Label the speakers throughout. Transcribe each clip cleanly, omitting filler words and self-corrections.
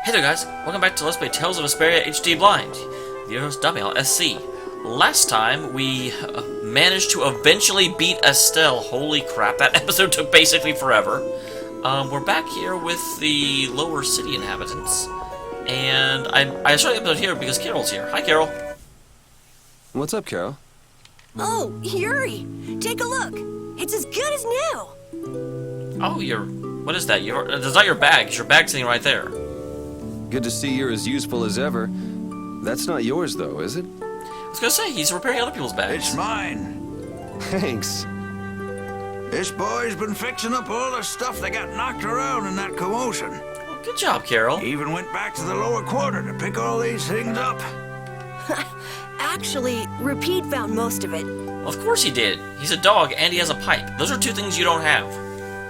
Speaker 1: Hey there guys, welcome back to Let's Play Tales of Vesperia HD Blind. The host Dameol, SC. Last time, we managed to eventually beat Estelle. Holy crap, that episode took basically forever. We're back here with the lower city inhabitants. And I started the episode here because Carol's here. Hi, Carol.
Speaker 2: What's up, Carol?
Speaker 3: Oh, Yuri! Take a look! It's as good as new!
Speaker 1: Oh, what is that? That's not your bag. It's your bag sitting right there.
Speaker 2: Good to see you're as useful as ever. That's not yours, though, is it?
Speaker 1: I was gonna say, he's repairing other people's bags.
Speaker 4: It's mine.
Speaker 2: Thanks.
Speaker 4: This boy's been fixing up all the stuff that got knocked around in that commotion.
Speaker 1: Well, good job, Carol.
Speaker 4: He even went back to the lower quarter to pick all these things up.
Speaker 3: Actually, Repeat found most of it.
Speaker 1: Well, of course he did. He's a dog and he has a pipe. Those are two things you don't have.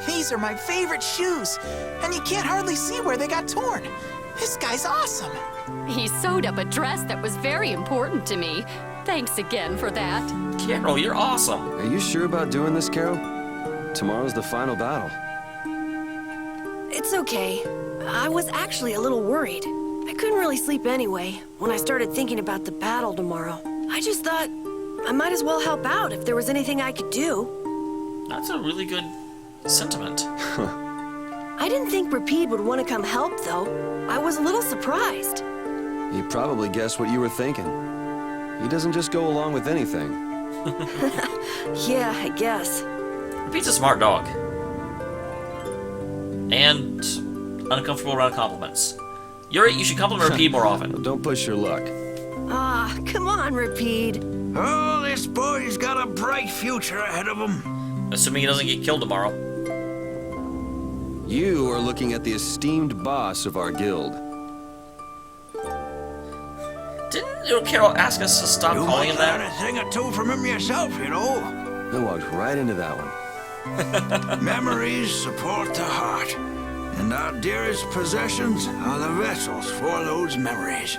Speaker 5: These are my favorite shoes, and you can't hardly see where they got torn. This guy's awesome.
Speaker 6: He sewed up a dress that was very important to me. Thanks again for that.
Speaker 1: Carol, you're awesome.
Speaker 2: Are you sure about doing this, Carol? Tomorrow's the final battle.
Speaker 3: It's okay. I was actually a little worried. I couldn't really sleep anyway, when I started thinking about the battle tomorrow. I just thought I might as well help out if there was anything I could do.
Speaker 1: That's a really good sentiment.
Speaker 3: I didn't think Repeat would want to come help, though. I was a little surprised.
Speaker 2: He probably guessed what you were thinking. He doesn't just go along with anything.
Speaker 3: Yeah, I guess.
Speaker 1: Repeat's a smart dog. And uncomfortable around compliments. Yuri, you should compliment Repeat more often.
Speaker 2: Don't push your luck.
Speaker 3: Ah, come on, Repeat.
Speaker 4: Oh, this boy's got a bright future ahead of him.
Speaker 1: Assuming he doesn't get killed tomorrow.
Speaker 2: You are looking at the esteemed boss of our guild.
Speaker 1: Didn't Carol ask us to stop calling him
Speaker 4: You might learn
Speaker 1: that?
Speaker 4: a thing or two from him yourself, you know.
Speaker 2: I walked right into that one.
Speaker 4: Memories support the heart, and our dearest possessions are the vessels for those memories.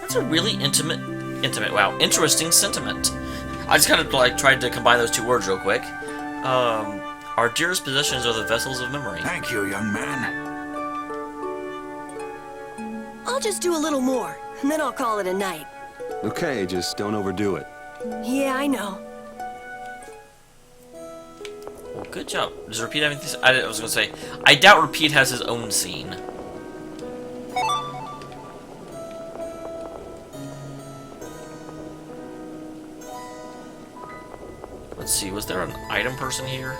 Speaker 1: That's a really interesting sentiment. I just kind of like tried to combine those two words real quick. Our dearest possessions are the vessels of memory.
Speaker 4: Thank you, young man.
Speaker 3: I'll just do a little more, and then I'll call it a night.
Speaker 2: Okay, just don't overdo it.
Speaker 3: Yeah, I know.
Speaker 1: Well, good job. Does Repeat have anything? I was gonna say, I doubt Repeat has his own scene. Let's see, was there an item person here?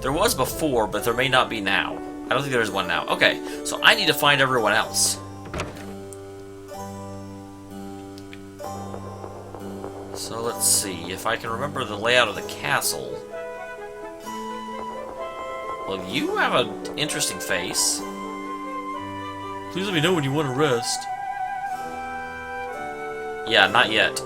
Speaker 1: There was before, but there may not be now. I don't think there is one now. Okay, so I need to find everyone else. So let's see, if I can remember the layout of the castle. Well, you have an interesting face. Please let me know when you want to rest. Yeah, not yet.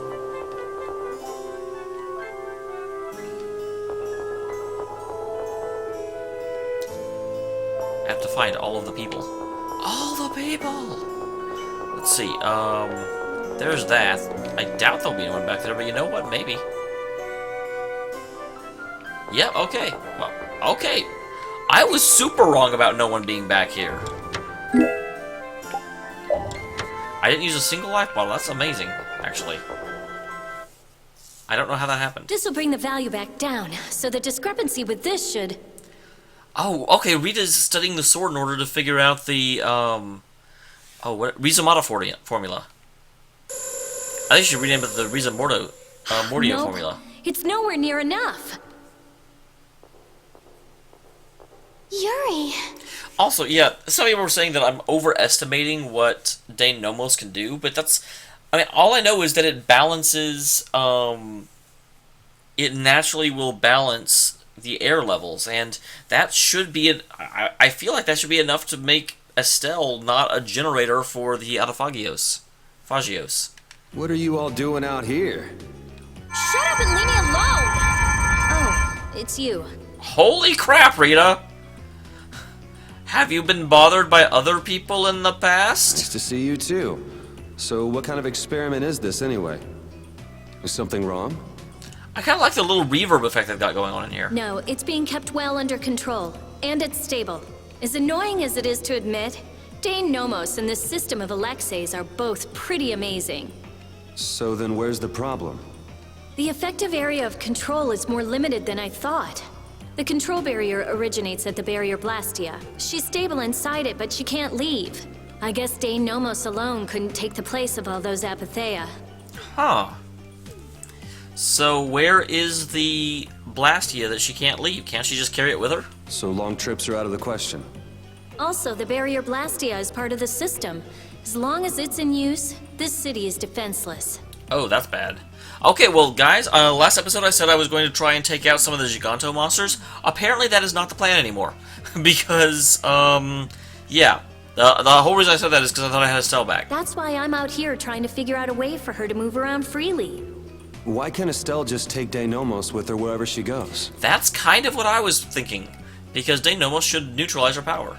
Speaker 1: I have to find all of the people. All the people! Let's see, there's that. I doubt there'll be anyone back there, but you know what? Maybe. Yeah, okay. Well, okay. I was super wrong about no one being back here. I didn't use a single life bottle. That's amazing, actually. I don't know how that happened.
Speaker 6: This will bring the value back down, so the discrepancy with this should...
Speaker 1: Oh, okay, Rita's studying the sword in order to figure out the, Rizamata formula. I think she should rename it the Rizamordio
Speaker 6: Nope.
Speaker 1: formula.
Speaker 6: It's nowhere near enough. Yuri.
Speaker 1: Also, yeah, some people were saying that I'm overestimating what Dane Nomos can do, but that's... I mean, all I know is that it balances, it naturally will balance the air levels, and that should be I feel like that should be enough to make Estelle not a generator for the Autophagios. Phagios.
Speaker 2: What are you all doing out here?
Speaker 6: Shut up and leave me alone! Oh, it's you.
Speaker 1: Holy crap, Rita! Have you been bothered by other people in the past?
Speaker 2: Nice to see you too. So what kind of experiment is this anyway? Is something wrong?
Speaker 1: I kind of like the little reverb effect they've got going on in here.
Speaker 6: No, it's being kept well under control, and it's stable. As annoying as it is to admit,
Speaker 7: Dane Nomos and the system of Alexeis are both pretty amazing.
Speaker 2: So then where's the problem?
Speaker 7: The effective area of control is more limited than I thought. The control barrier originates at the barrier Blastia. She's stable inside it, but she can't leave. I guess Dane Nomos alone couldn't take the place of all those Apatheia.
Speaker 1: Huh. So where is the Blastia that she can't leave? Can't she just carry it with her?
Speaker 2: So long trips are out of the question.
Speaker 7: Also, the barrier Blastia is part of the system. As long as it's in use, this city is defenseless.
Speaker 1: Oh, that's bad. Okay, well, guys, last episode I said I was going to try and take out some of the Giganto monsters. Apparently that is not the plan anymore. Because, yeah. The whole reason I said that is because I thought I had Estelle back.
Speaker 7: That's why I'm out here trying to figure out a way for her to move around freely.
Speaker 2: Why can't Estelle just take Dane Nomos with her wherever she goes?
Speaker 1: That's kind of what I was thinking. Because Dane Nomos should neutralize her power.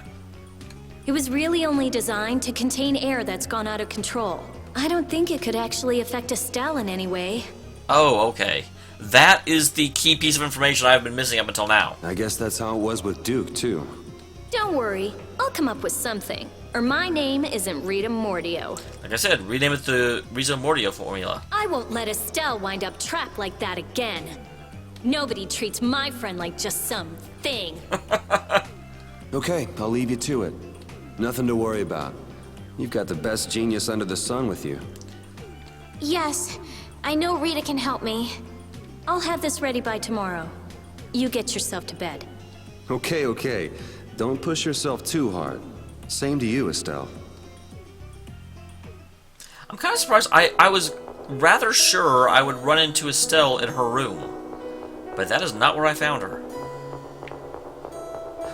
Speaker 7: It was really only designed to contain air that's gone out of control. I don't think it could actually affect Estelle in any way.
Speaker 1: Oh, okay. That is the key piece of information I've been missing up until now.
Speaker 2: I guess that's how it was with Duke, too.
Speaker 7: Don't worry, I'll come up with something. Or my name isn't Rita Mordio.
Speaker 1: Like I said, rename it the Rita Mordio formula.
Speaker 7: I won't let Estelle wind up trapped like that again. Nobody treats my friend like just some thing.
Speaker 2: Okay, I'll leave you to it. Nothing to worry about. You've got the best genius under the sun with you.
Speaker 7: Yes, I know Rita can help me. I'll have this ready by tomorrow. You get yourself to bed.
Speaker 2: Okay. Don't push yourself too hard. Same to you, Estelle.
Speaker 1: I'm kind of surprised. I was rather sure I would run into Estelle in her room. But that is not where I found her.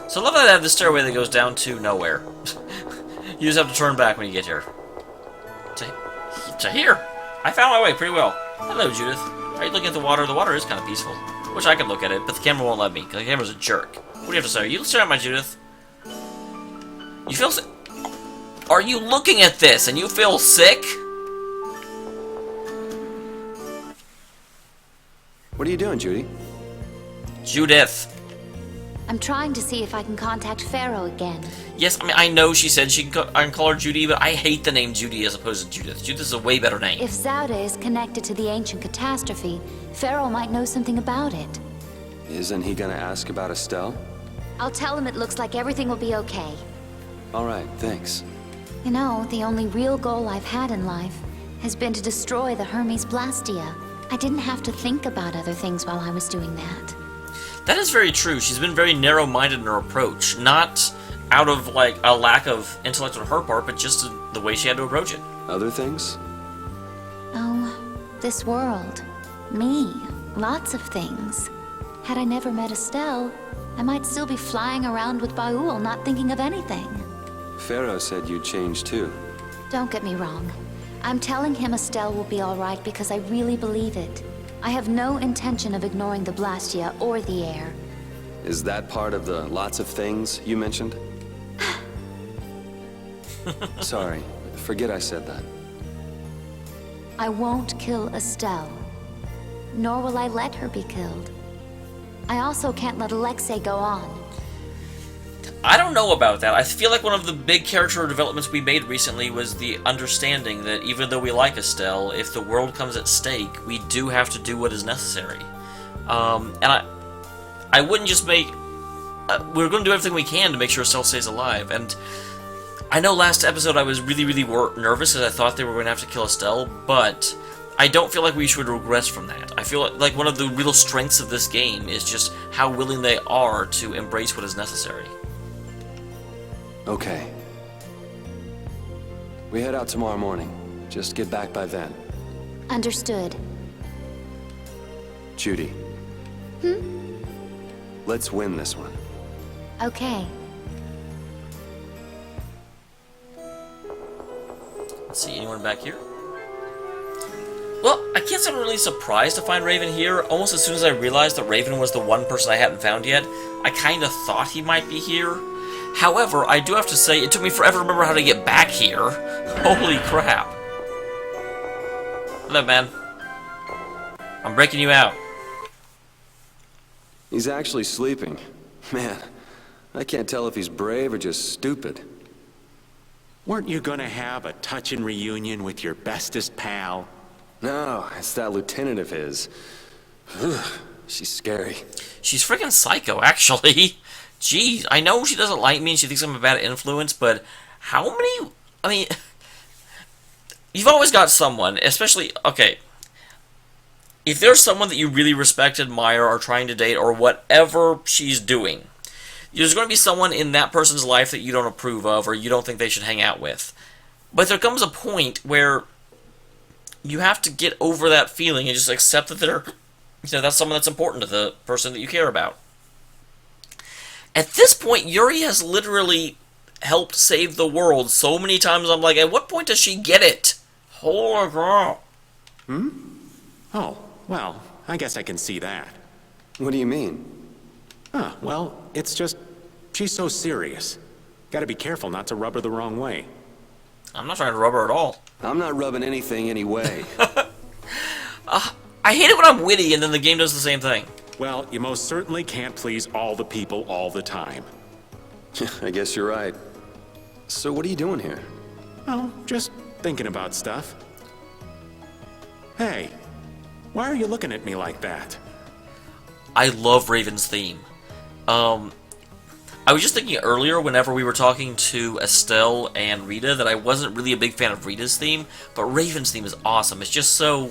Speaker 1: So I love that I have the stairway that goes down to nowhere. You just have to turn back when you get here. To here. I found my way pretty well. Hello, Judith. Are you looking at the water? The water is kind of peaceful. Wish I could look at it, but the camera won't let me, because the camera's a jerk. What do you have to say? Are you staring at my Judith? You feel sick? Are you looking at this and you feel sick?
Speaker 2: What are you doing, Judy?
Speaker 1: Judith.
Speaker 8: I'm trying to see if I can contact Pharaoh again.
Speaker 1: Yes, I mean, I know she said I can call her Judy, but I hate the name Judy as opposed to Judith. Judith is a way better name.
Speaker 8: If Zauda is connected to the ancient catastrophe, Pharaoh might know something about it.
Speaker 2: Isn't he gonna ask about Estelle?
Speaker 8: I'll tell him it looks like everything will be okay.
Speaker 2: All right, thanks.
Speaker 8: You know, the only real goal I've had in life has been to destroy the Hermes Blastia. I didn't have to think about other things while I was doing that.
Speaker 1: That is very true. She's been very narrow-minded in her approach. Not out of, like, a lack of intellect on her part, but just the way she had to approach it.
Speaker 2: Other things?
Speaker 8: Oh, this world. Me. Lots of things. Had I never met Estelle, I might still be flying around with Baul, not thinking of anything.
Speaker 2: Pharaoh said you'd change too.
Speaker 8: Don't get me wrong. I'm telling him Estelle will be all right because I really believe it. I have no intention of ignoring the Blastia or the air.
Speaker 2: Is that part of the lots of things you mentioned? Sorry, forget I said that.
Speaker 8: I won't kill Estelle. Nor will I let her be killed. I also can't let Alexei go on.
Speaker 1: I don't know about that. I feel like one of the big character developments we made recently was the understanding that even though we like Estelle, if the world comes at stake, we do have to do what is necessary. And I wouldn't just make... we're going to do everything we can to make sure Estelle stays alive. And I know last episode I was really nervous because I thought they were going to have to kill Estelle, but I don't feel like we should regress from that. I feel like one of the real strengths of this game is just how willing they are to embrace what is necessary.
Speaker 2: Okay. We head out tomorrow morning. Just get back by then.
Speaker 8: Understood.
Speaker 2: Judy. Let's win this one.
Speaker 8: Okay.
Speaker 1: Let's see, anyone back here? Well, I can't say I'm really surprised to find Raven here. Almost as soon as I realized that Raven was the one person I hadn't found yet, I kind of thought he might be here. However, I do have to say, it took me forever to remember how to get back here. Holy crap. Hello, man. I'm breaking you out.
Speaker 2: He's actually sleeping. Man, I can't tell if he's brave or just stupid.
Speaker 9: Weren't you gonna have a touching reunion with your bestest pal?
Speaker 2: No, it's that lieutenant of his. She's scary.
Speaker 1: She's freaking psycho, actually. Jeez, I know she doesn't like me and she thinks I'm a bad influence, but how many... I mean, you've always got someone, especially... Okay, if there's someone that you really respect, admire, are trying to date, or whatever she's doing, there's going to be someone in that person's life that you don't approve of or you don't think they should hang out with. But there comes a point where you have to get over that feeling and just accept that that's someone that's important to the person that you care about. At this point, Yuri has literally helped save the world so many times. I'm like, at what point does she get it? Holy crap.
Speaker 9: Oh, well, I guess I can see that.
Speaker 2: What do you mean?
Speaker 9: Well, it's just, she's so serious. Gotta be careful not to rub her the wrong way.
Speaker 1: I'm not trying to rub her at all.
Speaker 2: I'm not rubbing anything anyway.
Speaker 1: I hate it when I'm witty and then the game does the same thing.
Speaker 9: Well, you most certainly can't please all the people all the time.
Speaker 2: I guess you're right. So what are you doing here?
Speaker 9: Oh, just thinking about stuff. Hey, why are you looking at me like that?
Speaker 1: I love Raven's theme. I was just thinking earlier, whenever we were talking to Estelle and Rita, that I wasn't really a big fan of Rita's theme, but Raven's theme is awesome. It's just so...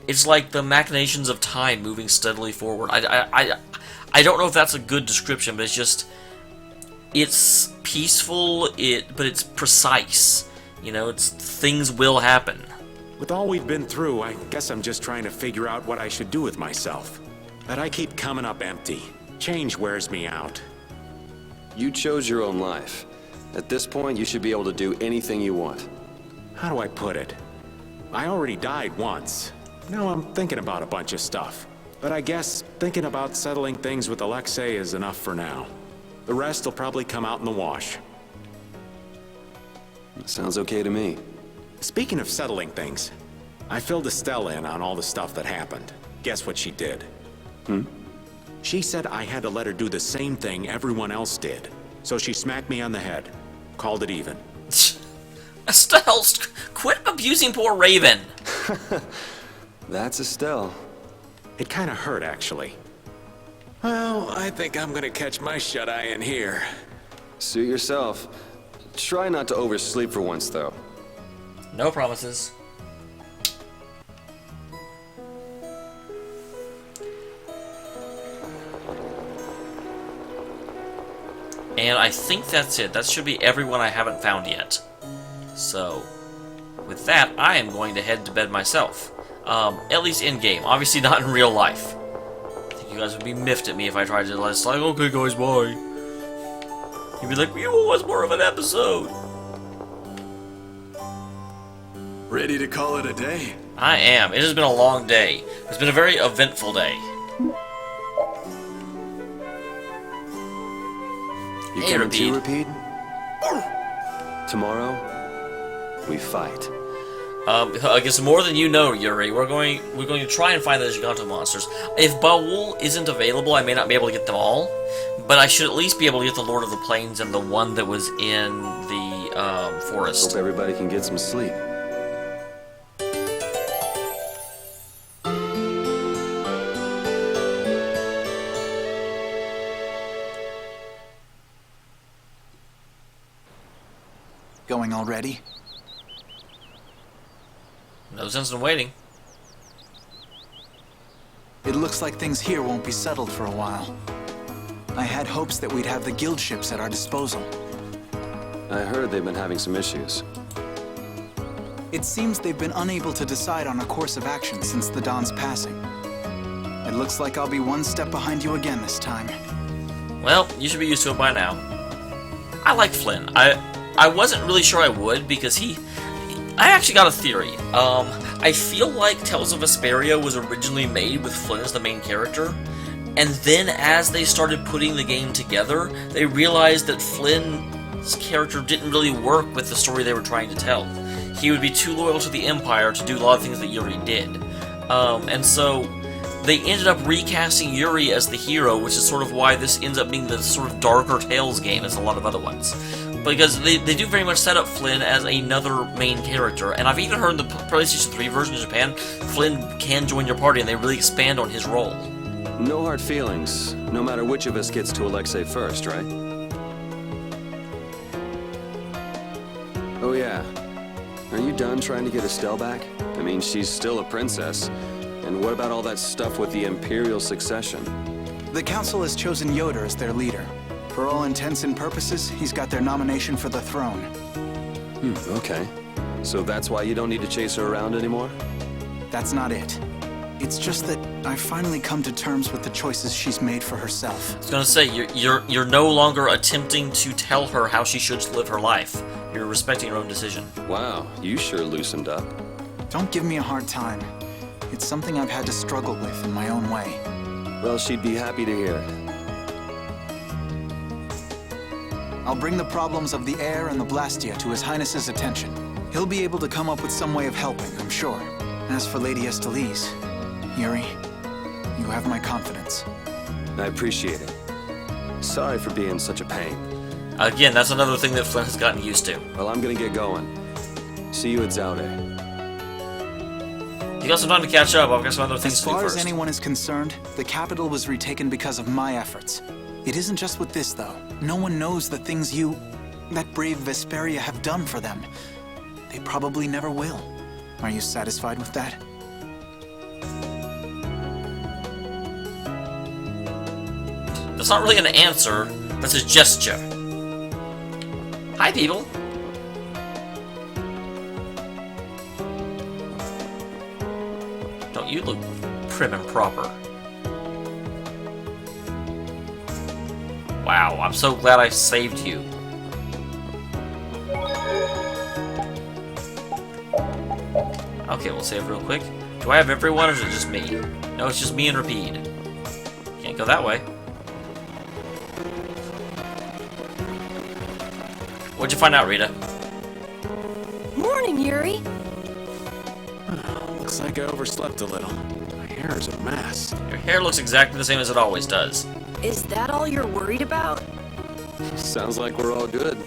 Speaker 1: It's like the machinations of time moving steadily forward. I don't know if that's a good description, but it's just... It's peaceful, but it's precise. You know, things will happen.
Speaker 9: With all we've been through, I guess I'm just trying to figure out what I should do with myself. But I keep coming up empty. Change wears me out.
Speaker 2: You chose your own life. At this point, you should be able to do anything you want.
Speaker 9: How do I put it? I already died once. Now I'm thinking about a bunch of stuff. But I guess thinking about settling things with Alexei is enough for now. The rest will probably come out in the wash.
Speaker 2: Sounds okay to me.
Speaker 9: Speaking of settling things, I filled Estelle in on all the stuff that happened. Guess what she did? She said I had to let her do the same thing everyone else did. So she smacked me on the head. Called it even.
Speaker 1: Estelle, quit abusing poor Raven.
Speaker 2: That's Estelle.
Speaker 9: It kind of hurt, actually. Well, I think I'm gonna catch my shut-eye in here.
Speaker 2: Suit yourself. Try not to oversleep for once, though.
Speaker 1: No promises. And I think that's it. That should be everyone I haven't found yet. So, with that, I am going to head to bed myself. At least in-game. Obviously not in real life. I think you guys would be miffed at me if I tried to just like, okay guys, bye. You'd be like, you want more of an episode.
Speaker 10: Ready to call it a day?
Speaker 1: I am. It has been a long day. It's been a very eventful day.
Speaker 2: You
Speaker 1: Hey,
Speaker 2: coming too,
Speaker 1: Repeat.
Speaker 2: Repeat? Tomorrow, we fight.
Speaker 1: I guess more than you know, Yuri. We're going to try and find the Giganto monsters. If Baul isn't available, I may not be able to get them all, but I should at least be able to get the Lord of the Plains and the one that was in the forest.
Speaker 2: Hope everybody can get some sleep.
Speaker 5: Going already?
Speaker 1: No sense in waiting.
Speaker 5: It looks like things here won't be settled for a while. I had hopes that we'd have the guild ships at our disposal.
Speaker 2: I heard they've been having some issues.
Speaker 5: It seems they've been unable to decide on a course of action since the Don's passing. It looks like I'll be one step behind you again this time.
Speaker 1: Well, you should be used to it by now. I like Flynn. I wasn't really sure I would, because I actually got a theory. I feel like Tales of Vesperia was originally made with Flynn as the main character, and then as they started putting the game together, they realized that Flynn's character didn't really work with the story they were trying to tell. He would be too loyal to the Empire to do a lot of things that Yuri did. And so they ended up recasting Yuri as the hero, which is sort of why this ends up being the sort of darker Tales game as a lot of other ones. Because they do very much set up Flynn as another main character, and I've even heard in the PlayStation 3 version in Japan, Flynn can join your party, and they really expand on his role.
Speaker 2: No hard feelings, no matter which of us gets to Alexei first, right? Oh yeah. Are you done trying to get Estelle back? I mean, she's still a princess. And what about all that stuff with the Imperial succession?
Speaker 5: The Council has chosen Yoder as their leader. For all intents and purposes, he's got their nomination for the throne.
Speaker 2: Okay. So that's why you don't need to chase her around anymore?
Speaker 5: That's not it. It's just that I've finally come to terms with the choices she's made for herself.
Speaker 1: I was gonna say, you're no longer attempting to tell her how she should live her life. You're respecting your own decision.
Speaker 2: Wow, you sure loosened up.
Speaker 5: Don't give me a hard time. It's something I've had to struggle with in my own way.
Speaker 2: Well, she'd be happy to hear it.
Speaker 5: I'll bring the problems of the air and the Blastia to His Highness's attention. He'll be able to come up with some way of helping, I'm sure. As for Lady Estelle, Yuri, you have my confidence.
Speaker 2: I appreciate it. Sorry for being such a pain.
Speaker 1: Again, that's another thing that Flynn has gotten used to.
Speaker 2: Well, I'm gonna get going. See you at Zaude.
Speaker 1: You got some time to catch up. I've got some other things to do
Speaker 5: As far
Speaker 1: first.
Speaker 5: as anyone is concerned, the capital was retaken because of my efforts. It isn't just with this, though. No one knows the things that brave Vesperia have done for them. They probably never will. Are you satisfied with that?
Speaker 1: That's not really an answer. That's a gesture. Hi, people. Don't you look prim and proper? Wow, I'm so glad I saved you. Okay, we'll save real quick. Do I have everyone, or is it just me? No, it's just me and Rapide. Can't go that way. What'd you find out, Rita?
Speaker 3: Morning, Yuri.
Speaker 9: Looks like I overslept a little. My hair is a mess.
Speaker 1: Your hair looks exactly the same as it always does.
Speaker 3: Is that all you're worried about?
Speaker 2: Sounds like we're all good.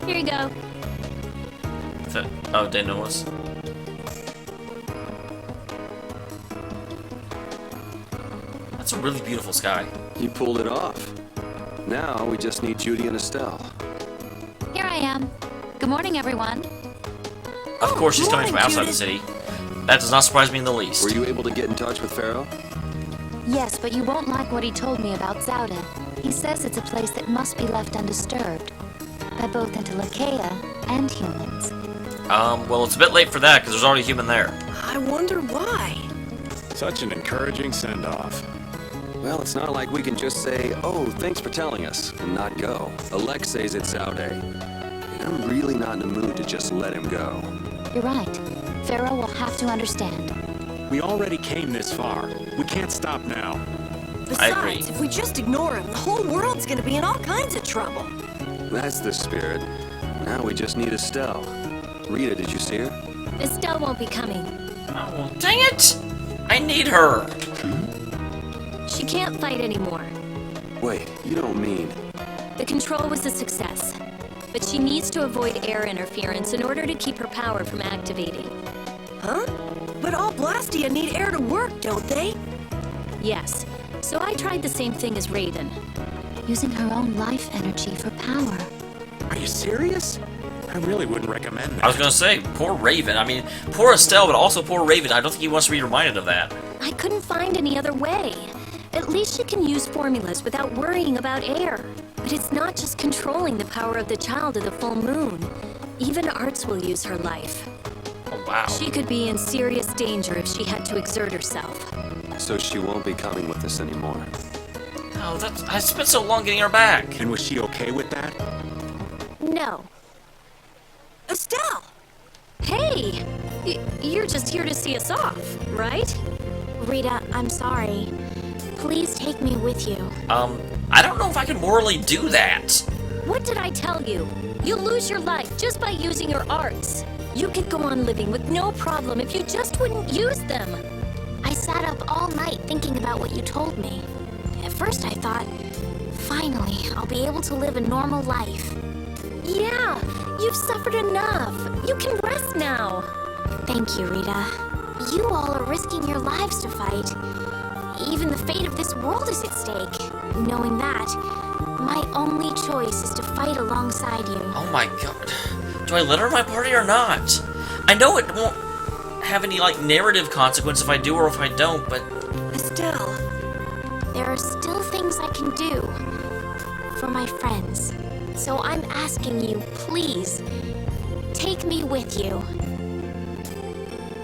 Speaker 7: Here you go.
Speaker 1: Oh, Dameol. That's a really beautiful sky.
Speaker 2: You pulled it off. Now we just need Judy and Estelle.
Speaker 8: Here I am. Good morning, everyone.
Speaker 1: Of course she's coming from
Speaker 3: morning,
Speaker 1: outside the city. That does not surprise me in the least.
Speaker 2: Were you able to get in touch with Pharaoh?
Speaker 8: Yes, but you won't like what he told me about Zaude. He says it's a place that must be left undisturbed by both Intellekea and humans.
Speaker 1: Well, it's a bit late for that, because there's already a human there.
Speaker 3: I wonder why.
Speaker 9: Such an encouraging send-off.
Speaker 2: Well, it's not like we can just say, oh, thanks for telling us, and not go. Alexei's at Zaude. And I'm really not in the mood to just let him go.
Speaker 8: You're right. Pharaoh will have to understand.
Speaker 9: We already came this far. We can't stop now.
Speaker 1: I agree.
Speaker 3: Besides, if we just ignore him, the whole world's gonna be in all kinds of trouble.
Speaker 2: That's the spirit. Now we just need Estelle. Rita, did you see her?
Speaker 7: Estelle won't be coming.
Speaker 1: Oh, dang it! I need her!
Speaker 7: She can't fight anymore.
Speaker 2: Wait, you don't mean...
Speaker 7: The control was a success, but she needs to avoid air interference in order to keep her power from activating.
Speaker 3: Huh? But all Blastia need air to work, don't they?
Speaker 7: Yes, so I tried the same thing as Raven.
Speaker 8: Using her own life energy for power.
Speaker 9: Are you serious? I really wouldn't recommend that.
Speaker 1: I was gonna say, poor Raven. I mean, poor Estelle, but also poor Raven. I don't think he wants to be reminded of that.
Speaker 7: I couldn't find any other way. At least she can use formulas without worrying about air. But it's not just controlling the power of the child of the full moon. Even Arts will use her life.
Speaker 1: Oh, wow.
Speaker 7: She could be in serious danger if she had to exert herself.
Speaker 2: So she won't be coming with us anymore.
Speaker 1: Oh, I spent so long getting her back.
Speaker 9: And was she okay with that?
Speaker 7: No.
Speaker 3: Estelle!
Speaker 7: Hey! You're just here to see us off, right?
Speaker 8: Rita, I'm sorry. Please take me with you.
Speaker 1: I don't know if I can morally do that.
Speaker 7: What did I tell you? You'll lose your life just by using your arts. You could go on living with no problem if you just wouldn't use them.
Speaker 8: I sat up all night thinking about what you told me. At first I thought, Finally, I'll be able to live a normal life.
Speaker 7: Yeah, you've suffered enough. You can rest now.
Speaker 8: Thank you, Rita. You all are risking your lives to fight. Even the fate of this world is at stake. Knowing that, my only choice is to fight alongside you.
Speaker 1: Oh my god. Do I let her in my party or not? I know it won't have any, like, narrative consequence if I do or if I don't, but...
Speaker 3: Estelle.
Speaker 8: There are still things I can do for my friends. So I'm asking you, please, take me with you.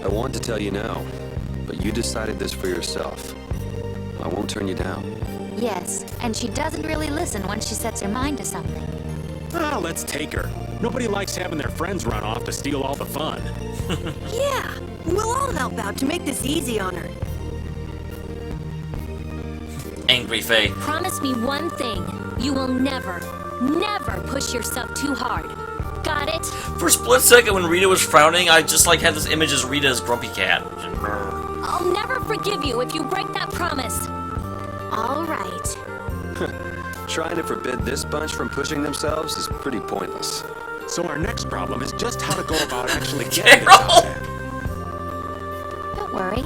Speaker 2: I want to tell you now, but you decided this for yourself. I won't turn you down.
Speaker 8: Yes, and she doesn't really listen once she sets her mind to something.
Speaker 9: Ah, let's take her. Nobody likes having their friends run off to steal all the fun.
Speaker 3: Yeah, we'll all help out to make this easy on her.
Speaker 1: Angry Faye.
Speaker 7: Promise me one thing. You will never, never push yourself too hard. Got it?
Speaker 1: For a split second when Rita was frowning, I just, like, had this image as Rita as Grumpy Cat.
Speaker 7: I'll never forgive you if you break that promise.
Speaker 8: All right.
Speaker 2: Trying to forbid this bunch from pushing themselves is pretty pointless.
Speaker 9: So our next problem is just how to go about actually getting this
Speaker 1: Carol!
Speaker 9: out there.
Speaker 8: Don't worry.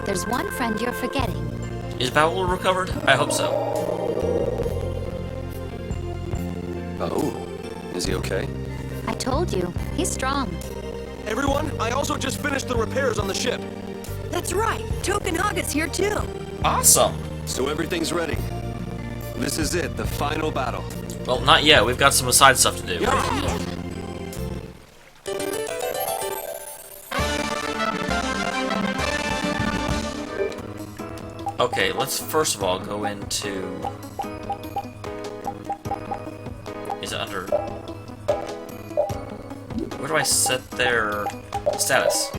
Speaker 8: There's one friend you're forgetting.
Speaker 1: Is Dameol recovered? I hope so.
Speaker 2: Oh, is he okay?
Speaker 8: I told you, he's strong.
Speaker 11: Everyone, I also just finished the repairs on the ship.
Speaker 3: That's right. Tokenaga's here too.
Speaker 1: Awesome.
Speaker 2: So everything's ready. This is it, the final battle.
Speaker 1: Well, not yet. We've got some aside stuff to do. Okay, let's first of all go into... Is it under... Where do I set their status? I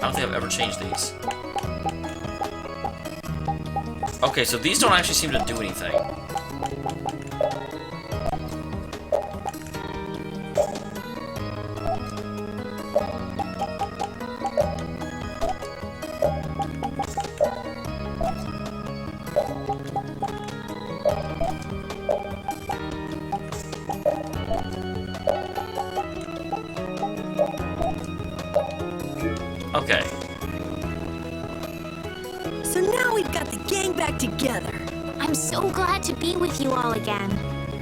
Speaker 1: don't think I've ever changed these. Okay, so these don't actually seem to do anything. Okay.
Speaker 3: So now we've got the gang back together.
Speaker 8: I'm so glad to be with you all again.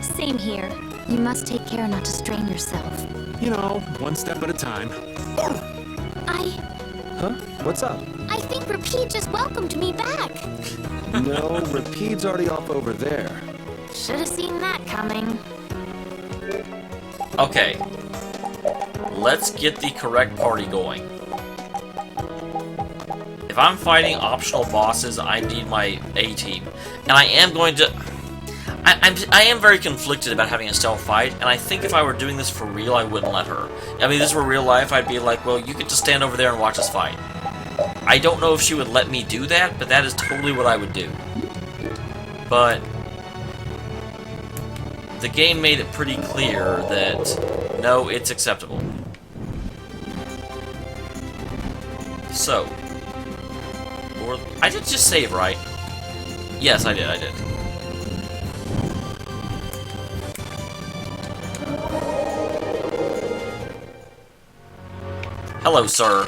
Speaker 7: Same here.
Speaker 8: You must take care not to strain yourself.
Speaker 9: You know, one step at a time.
Speaker 2: Huh? What's up?
Speaker 8: I think Repeat just welcomed me back.
Speaker 2: No, Rapide's already off over there.
Speaker 8: Should have seen that coming.
Speaker 1: Okay. Let's get the correct party going. If I'm fighting optional bosses, I need my A-team. And I am going to... I am very conflicted about having Estelle fight, and I think if I were doing this for real, I wouldn't let her. I mean, if this were real life, I'd be like, well, you could just stand over there and watch us fight. I don't know if she would let me do that, but that is totally what I would do. But... the game made it pretty clear that, no, it's acceptable. So... or, I did just save, right? Yes, I did. Hello, sir.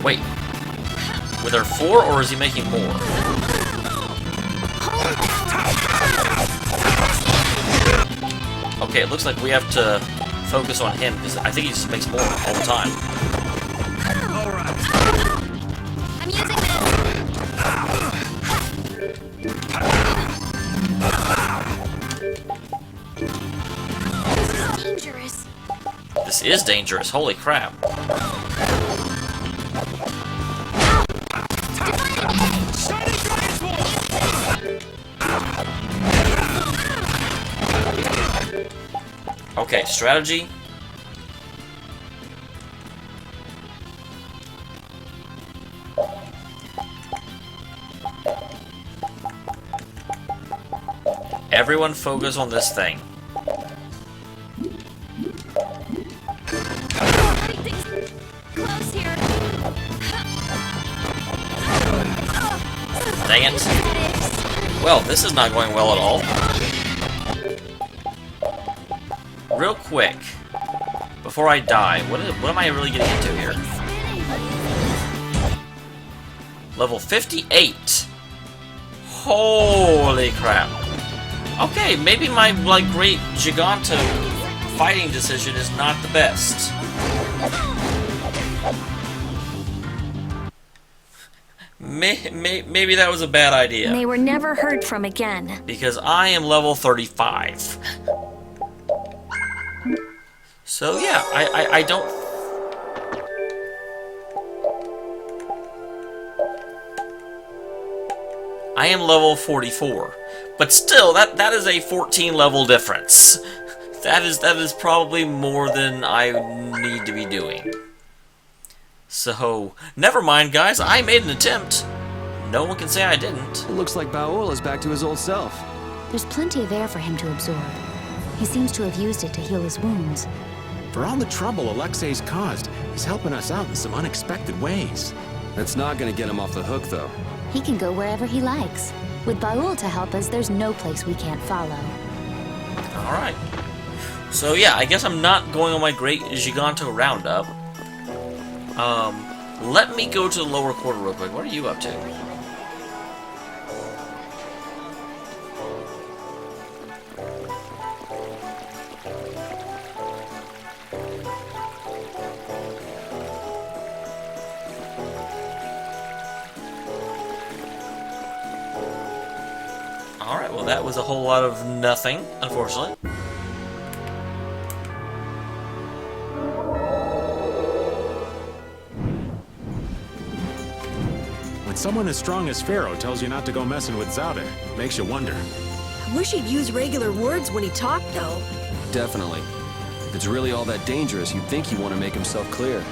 Speaker 1: Wait. Were there 4, or is he making more? Okay, it looks like we have to focus on him, because I think he just makes more all the time.
Speaker 8: I'm using this. This is dangerous.
Speaker 1: This is dangerous, holy crap. Okay, strategy. Everyone focus on this thing.
Speaker 7: Close here.
Speaker 1: Dang it. Well, this is not going well at all. Real quick, before I die, what am I really getting into here? Level 58. Holy crap. Okay, maybe my, like, great Giganto fighting decision is not the best. Maybe that was a bad idea.
Speaker 7: They were never heard from again.
Speaker 1: Because I am level 35. So yeah, I don't... I am level 44. But still, that is a 14 level difference. That is probably more than I need to be doing. So, never mind guys, I made an attempt. No one can say I didn't.
Speaker 2: It looks like Dameol is back to his old self.
Speaker 8: There's plenty of air for him to absorb. He seems to have used it to heal his wounds.
Speaker 9: For all the trouble Alexei's caused, he's helping us out in some unexpected ways.
Speaker 2: That's not gonna get him off the hook, though.
Speaker 8: He can go wherever he likes. With Dameol to help us, there's no place we can't follow.
Speaker 1: Alright. So yeah, I guess I'm not going on my great Giganto roundup. Let me go to the lower quarter real quick. What are you up to? Alright, well that was a whole lot of nothing, unfortunately.
Speaker 9: When someone as strong as Pharaoh tells you not to go messing with Zada, it makes you wonder.
Speaker 3: I wish he'd use regular words when he talked, though.
Speaker 2: Definitely. If it's really all that dangerous, you'd think he'd want to make himself clear.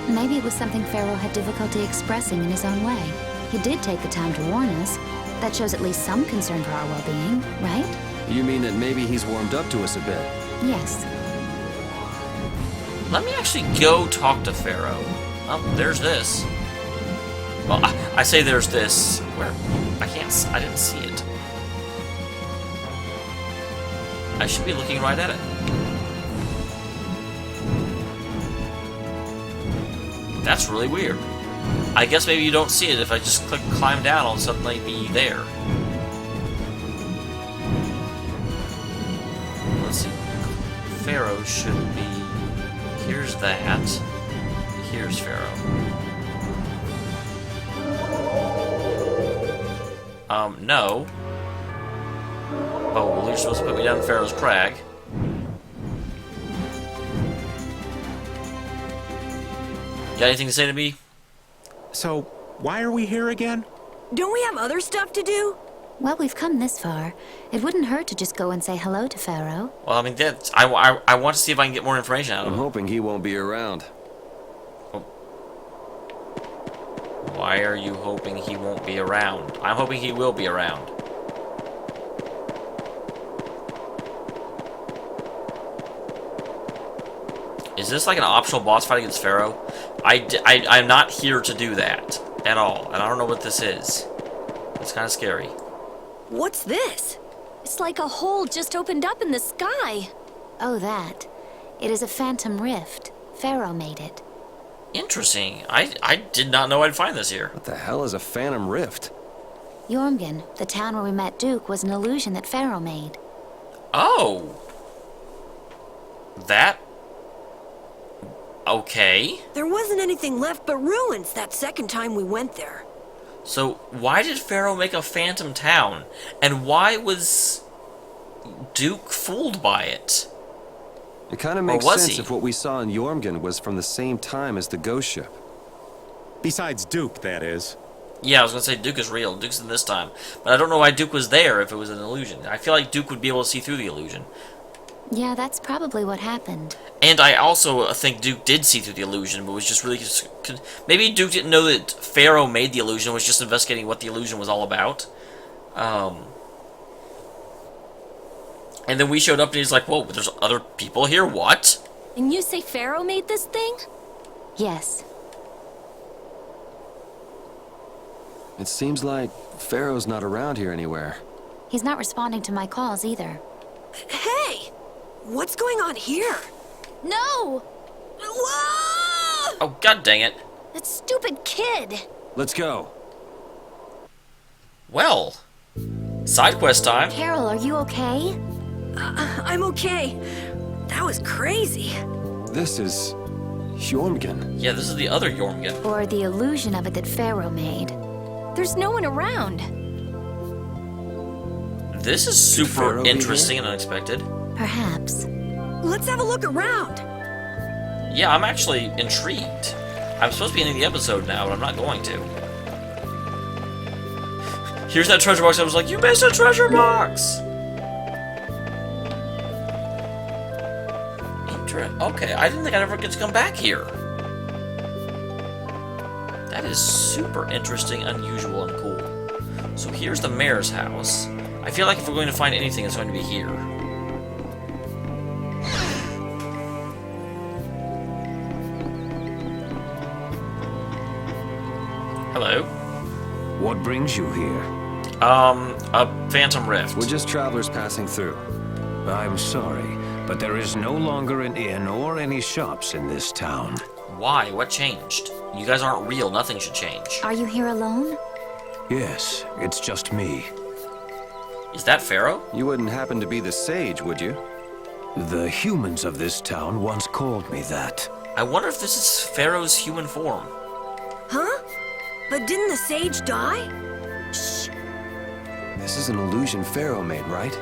Speaker 8: Maybe it was something Pharaoh had difficulty expressing in his own way. He did take the time to warn us. That shows at least some concern for our well-being, right?
Speaker 2: You mean that maybe he's warmed up to us a bit?
Speaker 8: Yes.
Speaker 1: Let me actually go talk to Pharaoh. Oh, there's this. Well, I say there's this, where I didn't see it. I should be looking right at it. That's really weird. I guess maybe you don't see it. If I just click climb down, it'll suddenly be there. Let's see. Pharaoh should be... Here's that. Here's Pharaoh. No. Oh, well, you're supposed to put me down Pharaoh's Crag. Got anything to say to me?
Speaker 9: So, why are we here again?
Speaker 3: Don't we have other stuff to do?
Speaker 8: Well, we've come this far. It wouldn't hurt to just go and say hello to Pharaoh.
Speaker 1: Well, I mean, I want to see if I can get more information out of
Speaker 2: I'm
Speaker 1: him.
Speaker 2: hoping he won't be around.
Speaker 1: Why are you hoping he won't be around? I'm hoping he will be around. Is this like an optional boss fight against Pharaoh? I'm not here to do that at all, and I don't know what this is. It's kind of scary.
Speaker 3: What's this?
Speaker 7: It's like a hole just opened up in the sky.
Speaker 8: Oh, that. It is a phantom rift. Pharaoh made it.
Speaker 1: Interesting. I did not know I'd find this here.
Speaker 2: What the hell is a phantom rift?
Speaker 8: Yormgen, the town where we met Duke, was an illusion that Pharaoh made.
Speaker 1: Oh. That? Okay.
Speaker 3: There wasn't anything left but ruins that second time we went there.
Speaker 1: So, why did Pharaoh make a phantom town? And why was Duke fooled by it?
Speaker 2: It kind of makes
Speaker 1: Or was
Speaker 2: sense
Speaker 1: he?
Speaker 2: if what we saw in Yormgen was from the same time as the ghost ship.
Speaker 9: Besides Duke, that is.
Speaker 1: Yeah, I was gonna say Duke is real. Duke's in this time. But I don't know why Duke was there if it was an illusion. I feel like Duke would be able to see through the illusion.
Speaker 8: Yeah, that's probably what happened.
Speaker 1: And I also think Duke did see through the illusion, but was just really... Maybe Duke didn't know that Pharaoh made the illusion, was just investigating what the illusion was all about. And then we showed up and he's like, whoa, there's other people here, what?
Speaker 7: And you say Pharaoh made this thing?
Speaker 8: Yes.
Speaker 2: It seems like Pharaoh's not around here anywhere.
Speaker 8: He's not responding to my calls either.
Speaker 3: Hey! What's going on here?
Speaker 8: No!
Speaker 3: Whoa!
Speaker 1: Oh, god dang it.
Speaker 8: That stupid kid!
Speaker 2: Let's go.
Speaker 1: Well, side quest time.
Speaker 8: Carol, are you okay?
Speaker 3: I'm okay. That was crazy.
Speaker 2: This is... Yormgen.
Speaker 1: Yeah, this is the other Yormgen.
Speaker 8: Or the illusion of it that Pharaoh made.
Speaker 7: There's no one around.
Speaker 1: This is super interesting and unexpected.
Speaker 8: Perhaps.
Speaker 3: Let's have a look around.
Speaker 1: Yeah, I'm actually intrigued. I'm supposed to be ending the episode now, but I'm not going to. Here's that treasure box. I was like, you missed a treasure box! Okay, I didn't think I'd ever get to come back here. That is super interesting, unusual, and cool. So here's the mayor's house. I feel like if we're going to find anything, it's going to be here. Hello.
Speaker 12: What brings you here?
Speaker 1: A phantom rift.
Speaker 2: We're just travelers passing through.
Speaker 12: I'm sorry, but there is no longer an inn or any shops in this town.
Speaker 1: Why? What changed? You guys aren't real. Nothing should change.
Speaker 8: Are you here alone?
Speaker 12: Yes, it's just me.
Speaker 1: Is that Pharaoh?
Speaker 2: You wouldn't happen to be the sage, would you?
Speaker 12: The humans of this town once called me that.
Speaker 1: I wonder if this is Pharaoh's human form.
Speaker 3: Huh? But didn't the sage die?
Speaker 2: Shh. This is an illusion Pharaoh made, right?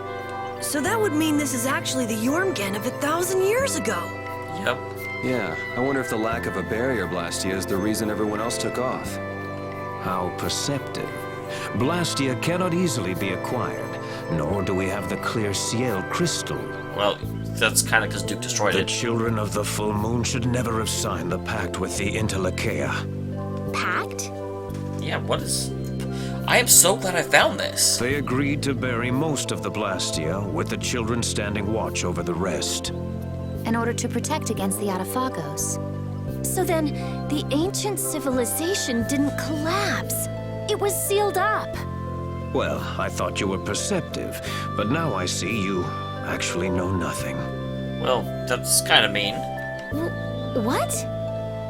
Speaker 3: So that would mean this is actually the Yormgen of 1,000 years ago.
Speaker 1: Yep.
Speaker 2: Yeah, I wonder if the lack of a barrier blastia is the reason everyone else took off.
Speaker 12: How perceptive. Blastia cannot easily be acquired, nor do we have the clear ciel crystal.
Speaker 1: Well, that's kind of because Duke destroyed
Speaker 12: The
Speaker 1: it.
Speaker 12: children of the full moon should never have signed the pact with the Interlakeia.
Speaker 8: Pact?
Speaker 1: Yeah, what is... I am so glad I found this.
Speaker 12: They agreed to bury most of the Blastia, with the children standing watch over the rest.
Speaker 8: In order to protect against the Adaphagos.
Speaker 7: So then, the ancient civilization didn't collapse. It was sealed up.
Speaker 12: Well, I thought you were perceptive, but now I see you actually know nothing.
Speaker 1: Well, that's kind of mean.
Speaker 8: What?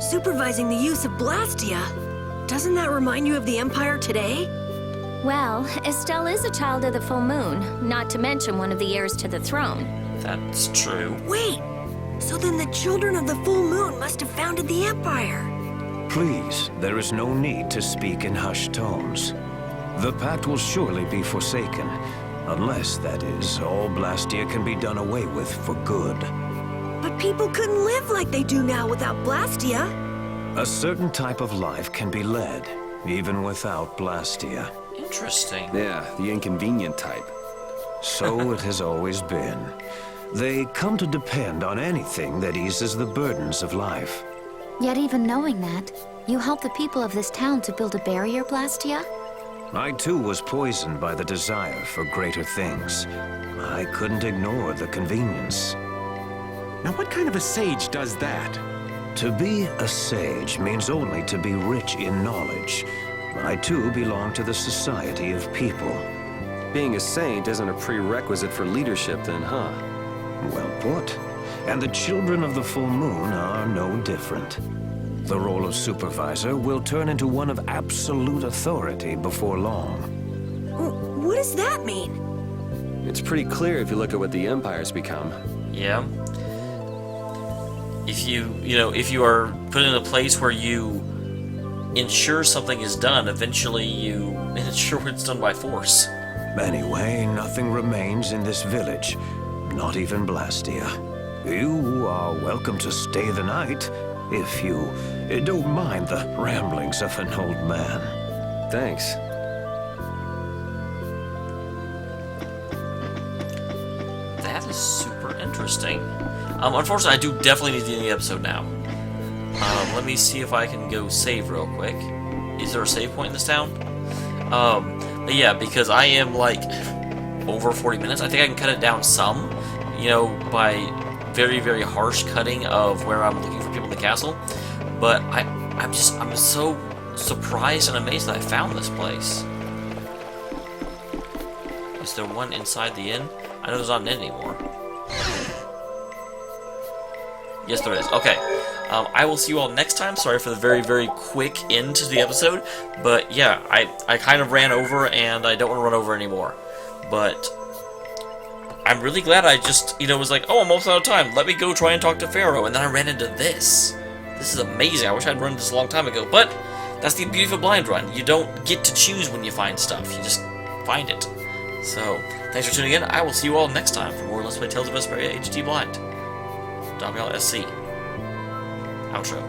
Speaker 3: Supervising the use of blastia. Doesn't that remind you of the Empire today?
Speaker 7: Well, Estelle is a child of the full moon, not to mention one of the heirs to the throne.
Speaker 1: That's true.
Speaker 3: Wait, so then the children of the full moon must have founded the Empire.
Speaker 12: Please, there is no need to speak in hushed tones. The pact will surely be forsaken, unless, that is, all Blastia can be done away with for good.
Speaker 3: But people couldn't live like they do now without blastia.
Speaker 12: A certain type of life can be led, even without Blastia.
Speaker 1: Interesting.
Speaker 2: Yeah, the inconvenient type.
Speaker 12: So it has always been. They come to depend on anything that eases the burdens of life.
Speaker 8: Yet even knowing that, you helped the people of this town to build a barrier, Blastia?
Speaker 12: I too was poisoned by the desire for greater things. I couldn't ignore the convenience.
Speaker 9: Now what kind of a sage does that?
Speaker 12: To be a sage means only to be rich in knowledge. I too belong to the society of people.
Speaker 2: Being a saint isn't a prerequisite for leadership then, huh?
Speaker 12: Well put. And the children of the full moon are no different. The role of supervisor will turn into one of absolute authority before long.
Speaker 3: What does that mean?
Speaker 2: It's pretty clear if you look at what the Empire's become.
Speaker 1: Yeah. If if you are put in a place where you ensure something is done, eventually you ensure it's done by force.
Speaker 12: Anyway, nothing remains in this village. Not even Blastia. You are welcome to stay the night, if you don't mind the ramblings of an old man.
Speaker 2: Thanks.
Speaker 1: That is super interesting. interesting. Unfortunately, I do definitely need to end the episode now. Let me see if I can go save real quick. Is there a save point in this town? But yeah, because I am like over 40 minutes, I think I can cut it down some, you know, by very, very harsh cutting of where I'm looking for people in the castle. But I'm so surprised and amazed that I found this place. Is there one inside the inn? I know there's not an inn anymore. Yes, there is. Okay. I will see you all next time. Sorry for the very, very quick end to the episode. But yeah, I kind of ran over, and I don't want to run over anymore. But I'm really glad I just, you know, was like, oh, I'm almost out of time. Let me go try and talk to Pharaoh. And then I ran into this. This is amazing. I wish I'd run this a long time ago. But that's the beauty of a blind run. You don't get to choose when you find stuff. You just find it. So, thanks for tuning in. I will see you all next time for more Let's Play Tales of Vesperia HD Blind. Dameol SC. Outro.